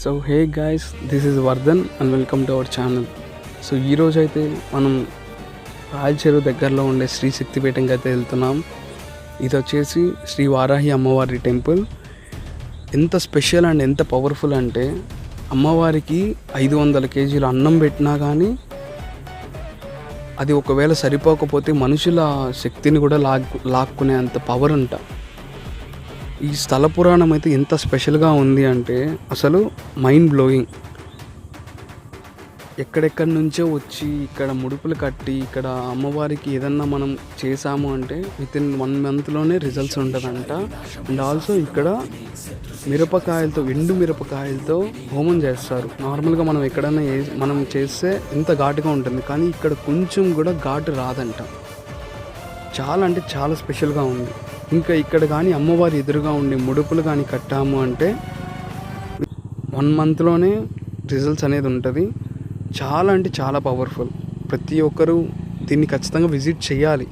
So hey guys, this is Vardhan and welcome to our channel. So ఈరోజు అయితే మనం రాయలచెరువు దగ్గరలో ఉండే శ్రీ శక్తిపీఠంకి అయితే వెళ్తున్నాం. ఇది వచ్చేసి శ్రీ వారాహి అమ్మవారి టెంపుల్. ఎంత స్పెషల్ అండ్ ఎంత పవర్ఫుల్ అంటే అమ్మవారికి 500 కేజీలు అన్నం పెట్టినా కానీ అది ఒకవేళ సరిపోకపోతే మనుషుల శక్తిని కూడా లాక్కునే అంత పవర్ అంట. ఈ స్థల పురాణం అయితే ఎంత స్పెషల్గా ఉంది అంటే అసలు మైండ్ బ్లోయింగ్. ఎక్కడెక్కడి నుంచో వచ్చి ఇక్కడ ముడుపులు కట్టి ఇక్కడ అమ్మవారికి ఏదన్నా మనం చేసాము అంటే వితిన్ 1 మంత్లోనే రిజల్ట్స్ ఉంటుందంట. అండ్ ఆల్సో ఇక్కడ మిరపకాయలతో, ఎండు మిరపకాయలతో హోమం చేస్తారు. నార్మల్గా మనం ఎక్కడైనా మనం చేస్తే ఎంత ఘాటుగా ఉంటుంది, కానీ ఇక్కడ కొంచెం కూడా ఘాటు రాదంట. చాలా అంటే చాలా స్పెషల్గా ఉంది. ఇంకా ఇక్కడ కానీ అమ్మవారి ఎదురుగా ఉండే ముడుపులు కానీ కట్టాము అంటే 1 మంత్లోనే రిజల్ట్స్ అనేది ఉంటుంది. చాలా అంటే చాలా పవర్ఫుల్. ప్రతి ఒక్కరూ దీన్ని ఖచ్చితంగా విజిట్ చేయాలి.